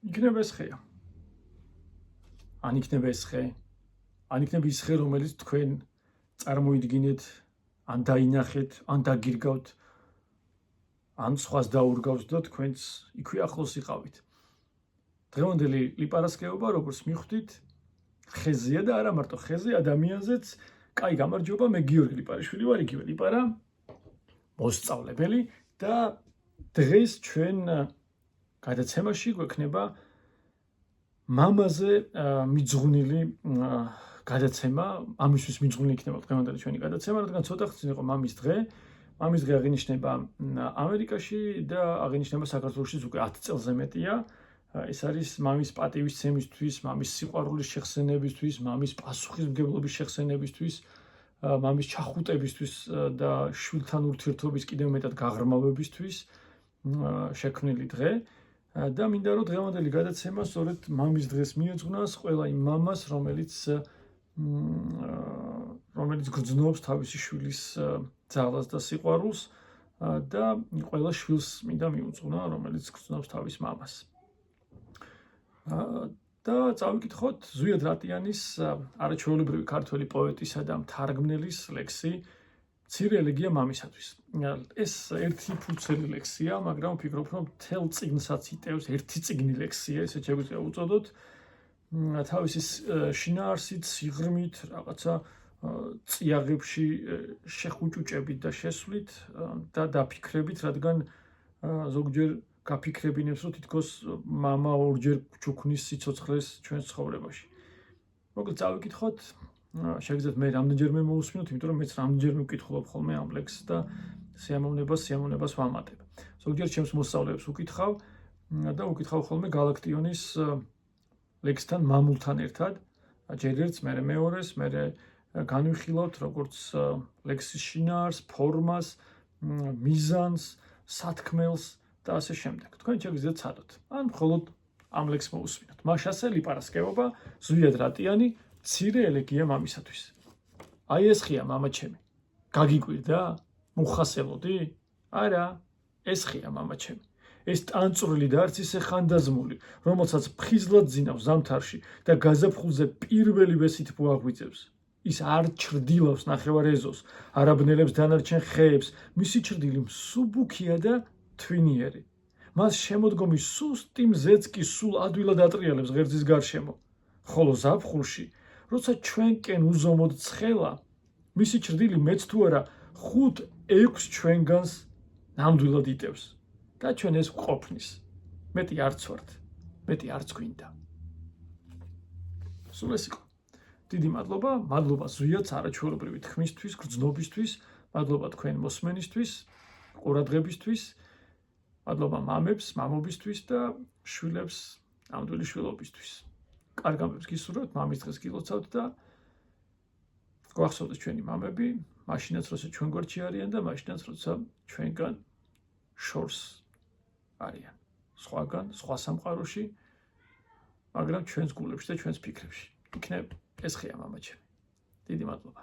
იქნება ეს ხეა. ან იქნება ეს ხე, ან იქნება ის ხე, რომელიც თქვენ წარმოიდგინეთ, ან დაინახეთ, ან დაგირგავთ, ან სხვას დაურგავთ და თქვენც იქვე ახლოს იყავით. დღევანდელი ლიპარასკევობა, როგორც მიხვდით, ხეზეა და არა მარტო ხეზე, ადამიანზეც. კაი, გამარჯობა, მე გიორგი ლიპარიშვილი ვარ, იგივე ლიპარა, მოსწავლებელი და დღეს ჩვენ გადაცემაში გვექნება მამაზე მიძღვნილი გადაცემა, ამისთვის მიძღვნილი იქნება დღევანდელი ჩვენი გადაცემა, რადგან ცოტა ხნის იყო მამის დღე. მამის დღე აღინიშნება ამერიკაში და აღინიშნება საქართველოშიც უკვე 10 წელზე მეტია. ეს არის მამის პატივისცემისთვის, მამის სიყვარულის შეხსენებისთვის, მამის პასუხისმგებლობის შეხსენებისთვის, მამის ჩახუტებისთვის და შვილთან ურთიერთობის კიდევ მეტად გაღრმავებისთვის შექმნილი დღე. და მინდა რომ დღევანდელი გადაცემა სწორედ მამის დღეს მიეძღვნას ყველა იმ მამას, რომელიც გრძნობს თავისი შვილის ძალას და სიყვარულს და ყველა შვილს მინდა მიუძღვნა, რომელიც გრძნობს თავის მამას. და წავიკითხოთ ზვიად რატიანის არაჩვეულებრივი ქართველი პოეტისა და მთარგმნელის ლექსი მცირე ელეგია მამისათვის. ეს ერთი ფურცელი ლექსია, მაგრამ ვფიქრობ, რომ მთელ წიგნსაც იტევს, ერთი წიგნი ლექსია, ესე შეგვიძლია უწოდოთ. თავისი შინაარსით, სიღრმით, რაღაცა წიაღებში შეხუჭუჭებით და შესვლით და დაფიქრებით, რადგან ზოგჯერ გაფიქრებინებს, რომ თითქოს მამა ორჯერ ჩუქნის სიცოცხლეს ჩვენს ცხოვრებაში. მოკლედ წავიკითხოთ, შეგიძლიათ მე რამდენჯერმე მოусმინოთ, იმიტომ რომ მეც რამდენჯერმე ვკითხულობ ხოლმე ამ ლექსს და სიამოვნებას ვამატებ. ზოგჯერ ჩემს მოსწავლეებს ვკითხავ და ვკითხავ ხოლმე გალაქტიონის ლექსთან მამულთან ერთად, ჯერ ერთს, მერე მეორეს, მერე განვიხილავთ როგორც ლექსის შინაარს, ფორმას, მიზანს, სათქმელს და ასე შემდეგ. თქვენ შეგიძლიათ ცადოთ. ან მხოლოდ ამ ლექსს მოусმინოთ. მაშასე ლიპარასკევობა, ზვიად რატიანი, მცირე ელეგია მამისათვის. აი ეს ხია, მამა ჩემი. გაგიკვირდა? მუხასელოდი? არა, ეს ხია, მამა ჩემი. ეს ტანწვრილი და არც ისე ხანდაზმული, რომელსაც ფხიზლად ძინავს ზამთარში და გაზაფხულზე პირველი ვესით მოაღვიძებს. ის არ ჩრდილავს ნახევარ ეზოს, არ აბნელებს დანარჩენ ხეებს, მისი ჩრდილი მსუბუქია და თვინიერი. მას შემოდგომი სუსტი მზეც კი სულ ადვილად ატრიალებს ღერძის გარშემო. ხოლო ზაფხულში, როცა ჩვენკენ უზომოდ ცხელა, მისი ჩრდილი მეც თუ არა 5-6 ჩვენგანს ნამდვილად იტევს. და ჩვენ ეს ვყოფნის. მეტი არც ვართ, მეტი არც გვინდა. სულ ეს იყო. დიდი მადლობა ზვიადს არაჩვეულებრივი თქმისთვის, გრძნობისთვის, მადლობა თქვენ მოსმენისთვის, ყურადღებისთვის, მადლობა მამებს, მამობისთვის და შვილებს ნამდვილი შვილობისთვის. კარგ ამბებს გისურვებთ, მამის დღეს გილოცავთ და გვახსოვდეს ჩვენი მამები, მაშინაც როცა ჩვენ გვერდში არიან და მაშინაც როცა ჩვენგან შორს არიან. სხვაგან, სხვა სამყაროში, მაგრამ ჩვენს გულებში და ჩვენს ფიქრებში. იქნებ ეს ხეა, მამა ჩემი. დიდი მადლობა.